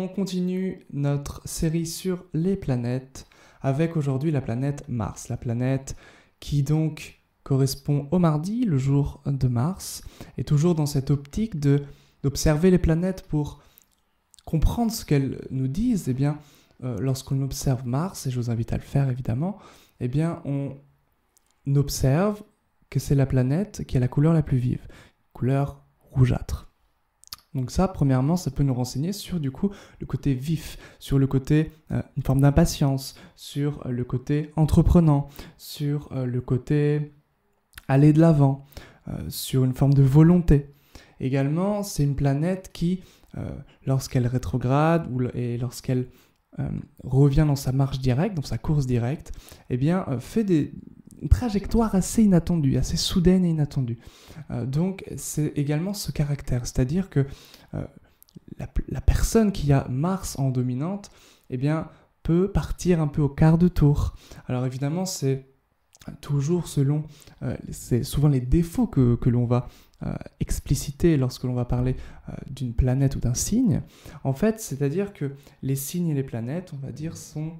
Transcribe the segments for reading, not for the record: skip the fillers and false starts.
On continue notre série sur les planètes avec aujourd'hui la planète Mars, la planète qui donc correspond au mardi, le jour de Mars, et toujours dans cette optique d'observer les planètes pour comprendre ce qu'elles nous disent. Eh bien, lorsqu'on observe Mars, et je vous invite à le faire évidemment, eh bien, on observe que c'est la planète qui a la couleur la plus vive, couleur rougeâtre. Donc ça, premièrement, ça peut nous renseigner sur du coup le côté vif, sur le côté une forme d'impatience, sur le côté entreprenant, sur le côté aller de l'avant, sur une forme de volonté. Également, c'est une planète qui, lorsqu'elle rétrograde et lorsqu'elle revient dans sa marche directe, dans sa course directe, eh bien, fait une trajectoire assez inattendue, assez soudaine et inattendue. Donc, c'est également ce caractère, c'est-à-dire que la personne qui a Mars en dominante, eh bien, peut partir un peu au quart de tour. Alors évidemment, c'est toujours selon, c'est souvent les défauts que l'on va expliciter lorsque l'on va parler d'une planète ou d'un signe. En fait, c'est-à-dire que les signes et les planètes, on va dire, sont,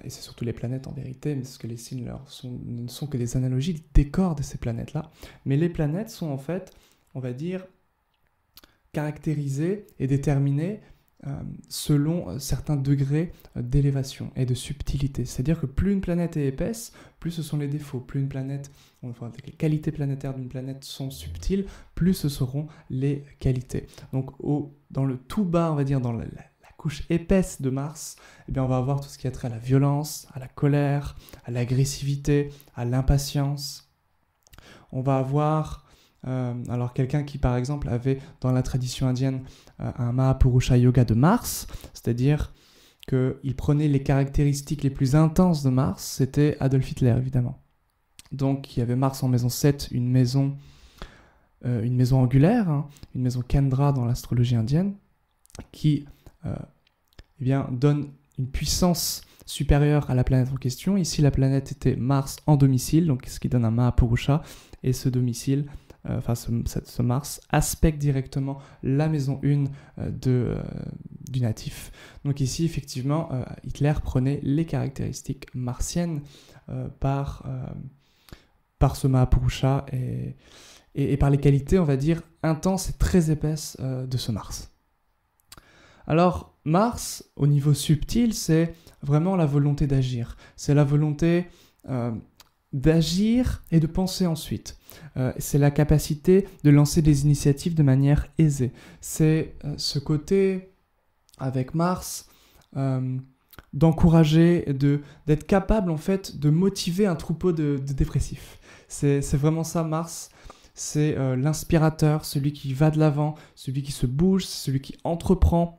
et c'est surtout les planètes en vérité, parce que les signes ne sont que des analogies, le décor de ces planètes-là, mais les planètes sont en fait, on va dire, caractérisées et déterminées selon certains degrés d'élévation et de subtilité. C'est-à-dire que plus une planète est épaisse, plus ce sont les défauts. Plus une planète, les qualités planétaires d'une planète sont subtiles, plus ce seront les qualités. Donc dans le tout bas, on va dire dans la couche épaisse de Mars, eh bien on va avoir tout ce qui a trait à la violence, à la colère, à l'agressivité, à l'impatience. On va avoir alors quelqu'un qui par exemple avait dans la tradition indienne un Mahapurusha Yoga de Mars, c'est-à-dire qu'il prenait les caractéristiques les plus intenses de Mars, c'était Adolf Hitler évidemment. Donc il y avait Mars en maison 7, une maison angulaire, hein, une maison Kendra dans l'astrologie indienne, qui eh bien, donne une puissance supérieure à la planète en question. Ici la planète était Mars en domicile, donc ce qui donne un Mahapurusha, et ce domicile, ce Mars aspecte directement la maison 1 du natif. Donc ici, effectivement, Hitler prenait les caractéristiques martiennes par ce Mahapurusha et par les qualités, on va dire, intenses et très épaisses de ce Mars. Alors, Mars, au niveau subtil, c'est vraiment la volonté d'agir. C'est la volonté d'agir et de penser ensuite. C'est la capacité de lancer des initiatives de manière aisée. C'est ce côté, avec Mars, d'encourager, d'être capable en fait de motiver un troupeau de dépressifs. C'est vraiment ça, Mars. C'est l'inspirateur, celui qui va de l'avant, celui qui se bouge, celui qui entreprend.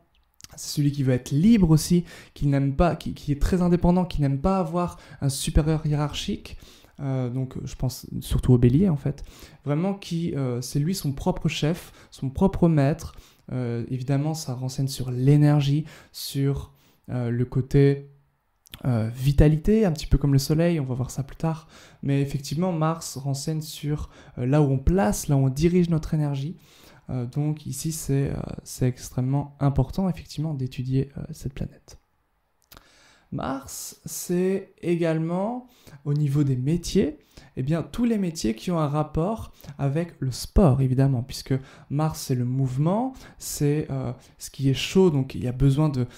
C'est celui qui veut être libre aussi, qui n'aime pas, qui est très indépendant, qui n'aime pas avoir un supérieur hiérarchique. Donc je pense surtout au Bélier en fait, vraiment qui c'est lui son propre chef, son propre maître. Évidemment ça renseigne sur l'énergie, sur le côté vitalité, un petit peu comme le soleil, on va voir ça plus tard, mais effectivement Mars renseigne sur là où on place, là où on dirige notre énergie. Donc ici c'est extrêmement important effectivement d'étudier cette planète. Mars, c'est également, au niveau des métiers, eh bien, tous les métiers qui ont un rapport avec le sport, évidemment, puisque Mars, c'est le mouvement, c'est ce qui est chaud, donc il y a besoin de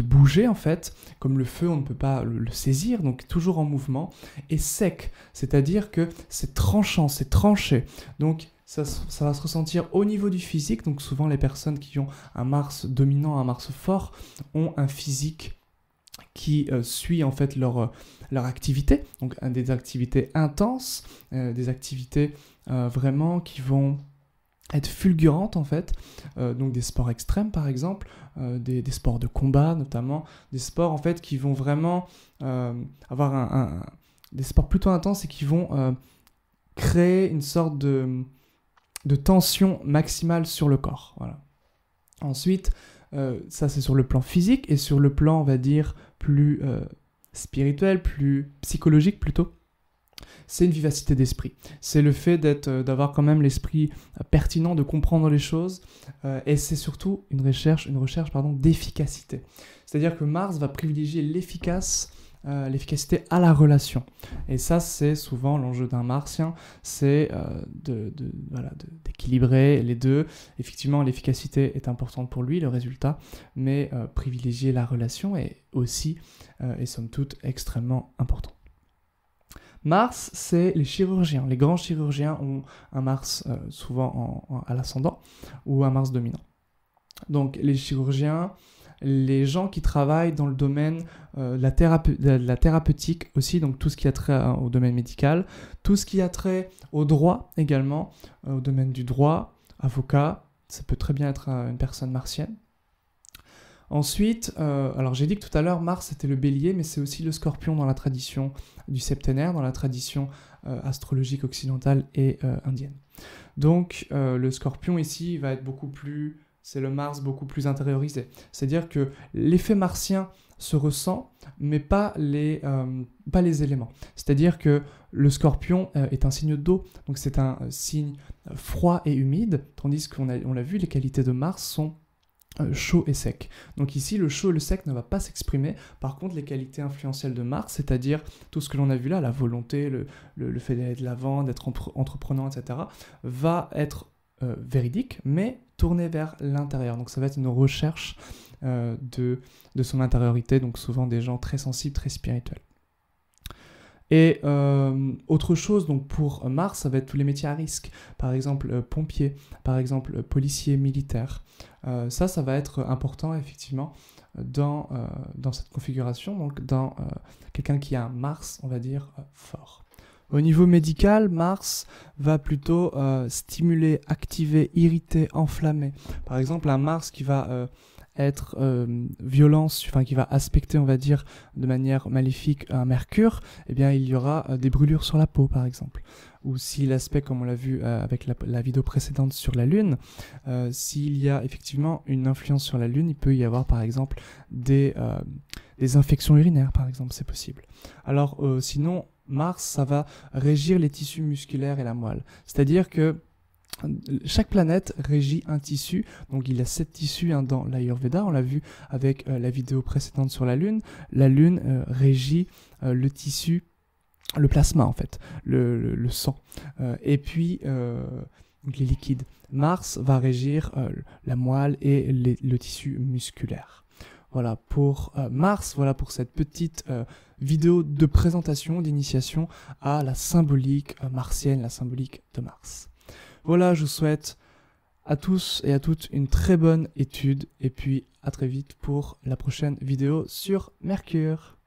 bouger, en fait. Comme le feu, on ne peut pas le saisir, donc toujours en mouvement. Et sec, c'est-à-dire que c'est tranchant, c'est tranché. Donc, ça va se ressentir au niveau du physique, donc souvent les personnes qui ont un Mars dominant, un Mars fort, ont un physique qui suit en fait leur activité, donc des activités intenses, des activités vraiment qui vont être fulgurantes en fait, donc des sports extrêmes par exemple, des sports de combat notamment, des sports en fait qui vont vraiment avoir des sports plutôt intenses et qui vont créer une sorte de tension maximale sur le corps. Voilà. Ensuite, ça c'est sur le plan physique, et sur le plan on va dire plus spirituel, plus psychologique plutôt, c'est une vivacité d'esprit. C'est le fait d'avoir quand même l'esprit pertinent, de comprendre les choses, et c'est surtout une recherche d'efficacité. C'est-à-dire que Mars va privilégier l'efficacité à la relation. Et ça, c'est souvent l'enjeu d'un martien, c'est d'équilibrer les deux. Effectivement, l'efficacité est importante pour lui, le résultat, mais privilégier la relation est aussi, et somme toute, extrêmement important. Mars, c'est les chirurgiens. Les grands chirurgiens ont un Mars souvent à l'ascendant ou un Mars dominant. Donc les chirurgiens, les gens qui travaillent dans le domaine de la thérapeutique aussi, donc tout ce qui a trait au domaine médical, tout ce qui a trait au droit également, au domaine du droit, avocat, ça peut très bien être une personne martienne. Ensuite, alors j'ai dit que tout à l'heure Mars c'était le bélier, mais c'est aussi le scorpion dans la tradition du septénaire, dans la tradition astrologique occidentale et indienne. Donc le scorpion ici va être c'est le Mars beaucoup plus intériorisé. C'est-à-dire que l'effet martien se ressent, mais pas les éléments. C'est-à-dire que le scorpion est un signe d'eau, donc c'est un signe froid et humide, tandis qu'on l'a vu, les qualités de Mars sont chaud et sec. Donc ici, le chaud et le sec ne va pas s'exprimer. Par contre, les qualités influentielles de Mars, c'est-à-dire tout ce que l'on a vu là, la volonté, le fait d'aller de l'avant, d'être entreprenant, etc., va être véridique, mais tourné vers l'intérieur. Donc ça va être une recherche de son intériorité, donc souvent des gens très sensibles, très spirituels. Et autre chose, donc pour Mars, ça va être tous les métiers à risque. Par exemple, pompier, par exemple, policier, militaire. Ça va être important, effectivement, dans cette configuration, donc dans quelqu'un qui a un Mars, on va dire, fort. Au niveau médical, Mars va plutôt stimuler, activer, irriter, enflammer. Par exemple, un Mars qui va être violence, enfin qui va aspecter, on va dire, de manière maléfique un Mercure, eh bien il y aura des brûlures sur la peau, par exemple. Ou s'il aspecte, comme on l'a vu avec la vidéo précédente sur la Lune, s'il y a effectivement une influence sur la Lune, il peut y avoir, par exemple, des infections urinaires, par exemple, c'est possible. Alors, sinon, Mars, ça va régir les tissus musculaires et la moelle. C'est-à-dire que chaque planète régit un tissu, donc il y a 7 tissus dans l'Ayurveda, on l'a vu avec la vidéo précédente sur la Lune. La Lune régit le tissu, le plasma en fait, le sang, et puis les liquides. Mars va régir la moelle et le tissu musculaire. Voilà pour Mars, voilà pour cette petite vidéo de présentation, d'initiation à la symbolique martienne, la symbolique de Mars. Voilà, je vous souhaite à tous et à toutes une très bonne étude et puis à très vite pour la prochaine vidéo sur Mercure.